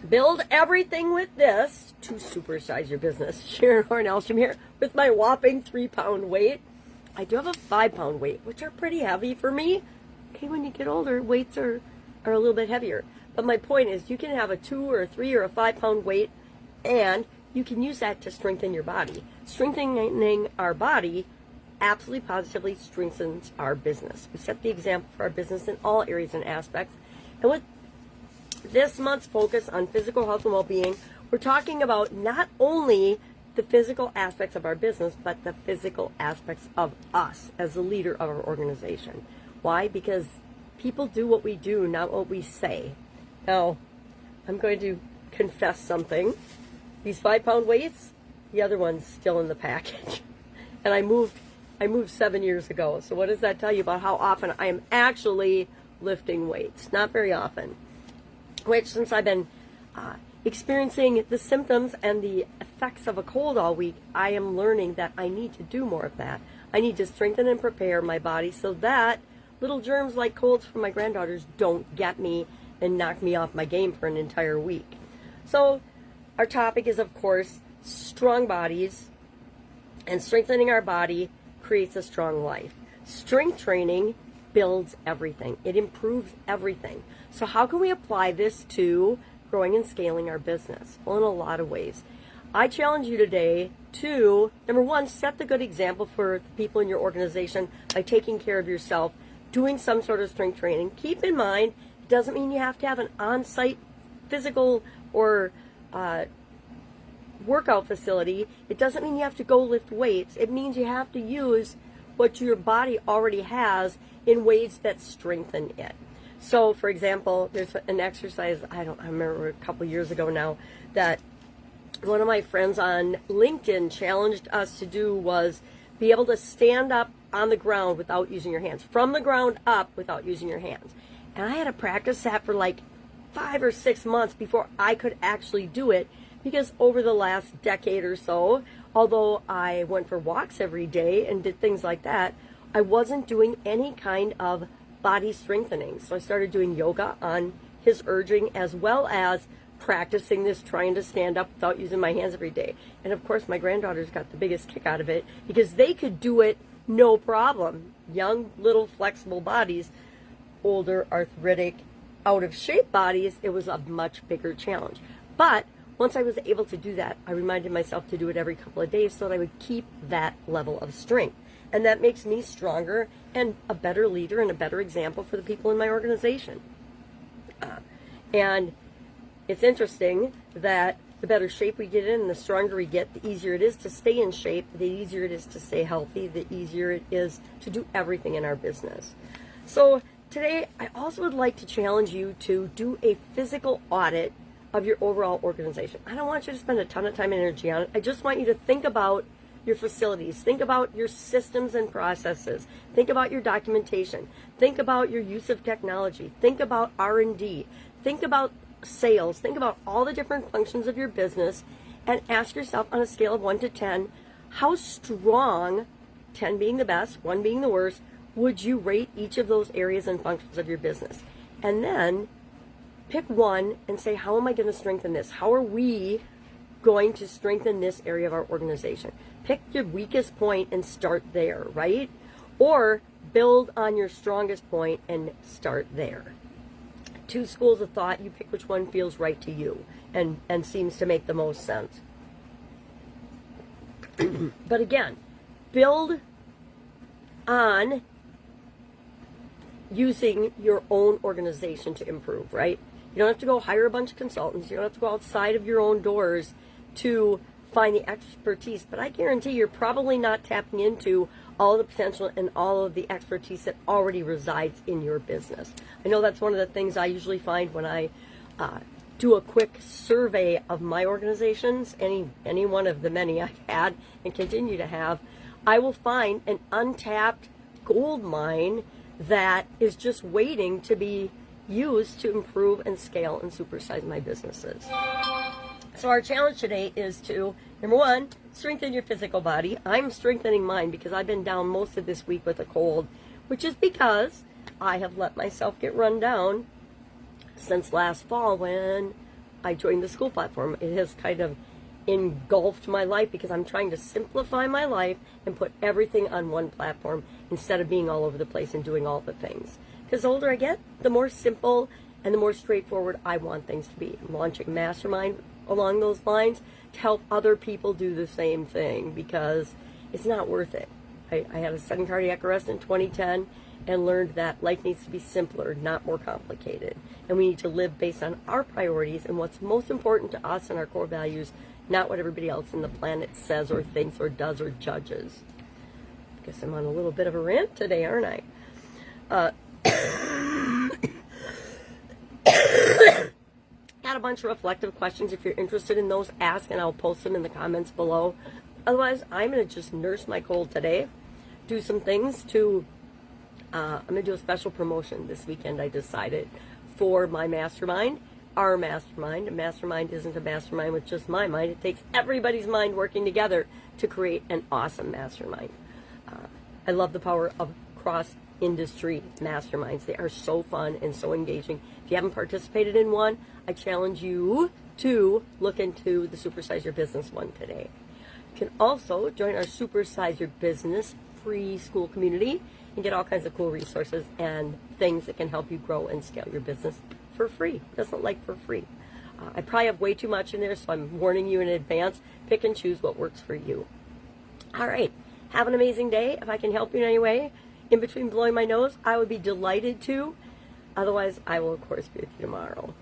Build everything with this to supersize your business. Sharon Horne-Ellstrom here with my whopping 3-pound weight. I do have a 5-pound weight, which are pretty heavy for me. Okay, when you get older, weights are a little bit heavier. But my point is, you can have a 2 or a 3 or a 5-pound weight, and you can use that to strengthen your body. Strengthening our body absolutely positively strengthens our business. We set the example for our business in all areas and aspects. And with this month's focus on physical health and well-being, we're talking about not only the physical aspects of our business, but the physical aspects of us as the leader of our organization. Why? Because people do what we do, not what we say. Now, I'm going to confess something. These 5-pound weights, the other one's still in the package. And I moved 7 years ago. So what does that tell you about how often I am actually lifting weights? Not very often. Which, since I've been experiencing the symptoms and the effects of a cold all week, I am learning that I need to do more of that. I need to strengthen and prepare my body so that little germs like colds from my granddaughters don't get me and knock me off my game for an entire week. So our topic is, of course, strong bodies, and strengthening our body creates a strong life. Strength training builds everything. It improves everything. So how can we apply this to growing and scaling our business? Well, in a lot of ways. I challenge you today to, number one, set the good example for the people in your organization by taking care of yourself, doing some sort of strength training. Keep in mind, it doesn't mean you have to have an on-site physical or workout facility. It doesn't mean you have to go lift weights. It means you have to use what your body already has in ways that strengthen it. So, for example, there's an exercise, I remember a couple years ago now, that one of my friends on LinkedIn challenged us to do was be able to stand up on the ground without using your hands, from the ground up without using your hands. And I had to practice that for like 5 or 6 months before I could actually do it, because over the last decade or so, although I went for walks every day and did things like that, I wasn't doing any kind of body strengthening. So I started doing yoga on his urging, as well as practicing this, trying to stand up without using my hands every day. And of course, my granddaughters got the biggest kick out of it because they could do it no problem. Young, little, flexible bodies, older, arthritic, out of shape bodies, it was a much bigger challenge. But once I was able to do that, I reminded myself to do it every couple of days so that I would keep that level of strength. And that makes me stronger and a better leader and a better example for the people in my organization. And it's interesting that the better shape we get in and the stronger we get, the easier it is to stay in shape, the easier it is to stay healthy, the easier it is to do everything in our business. So today, I also would like to challenge you to do a physical audit of your overall organization. I don't want you to spend a ton of time and energy on it. I just want you to think about your facilities, think about your systems and processes, think about your documentation, think about your use of technology, think about R&D, think about sales, think about all the different functions of your business, and ask yourself on a scale of 1 to 10, how strong, 10 being the best, 1 being the worst, would you rate each of those areas and functions of your business? And then pick one and say, how am I going to strengthen this? How are we going to strengthen this area of our organization? Pick your weakest point and start there, right? Or build on your strongest point and start there. 2 schools of thought, you pick which one feels right to you and seems to make the most sense. But again, build on using your own organization to improve, right? You don't have to go hire a bunch of consultants. You don't have to go outside of your own doors to find the expertise. But I guarantee you're probably not tapping into all the potential and all of the expertise that already resides in your business. I know that's one of the things I usually find when I do a quick survey of my organizations, any one of the many I've had and continue to have. I will find an untapped gold mine that is just waiting to be used to improve and scale and supersize my businesses. So our challenge today is to, number one, strengthen your physical body. I'm strengthening mine because I've been down most of this week with a cold, which is because I have let myself get run down since last fall when I joined the school platform. It has kind of engulfed my life because I'm trying to simplify my life and put everything on one platform instead of being all over the place and doing all the things. Because the older I get, the more simple and the more straightforward I want things to be. I'm launching a mastermind along those lines to help other people do the same thing because it's not worth it. I had a sudden cardiac arrest in 2010 and learned that life needs to be simpler, not more complicated. And we need to live based on our priorities and what's most important to us and our core values, not what everybody else on the planet says or thinks or does or judges. I guess I'm on a little bit of a rant today, aren't I? Got a bunch of reflective questions. If you're interested in those, ask and I'll post them in the comments below. Otherwise, I'm going to just nurse my cold today, do some things to, I'm going to do a special promotion this weekend, I decided, for my mastermind, our mastermind. A mastermind isn't a mastermind with just my mind. It takes everybody's mind working together to create an awesome mastermind. I love the power of cross-industry masterminds. They are so fun and so engaging. If you haven't participated in one, I challenge you to look into the Supersize Your Business one today. You can also join our Supersize Your Business free school community and get all kinds of cool resources and things that can help you grow and scale your business for free. Doesn't like for free. I probably have way too much in there, so I'm warning you in advance. Pick and choose what works for you. All right. Have an amazing day. If I can help you in any way, in between blowing my nose, I would be delighted to. Otherwise, I will, of course, be with you tomorrow.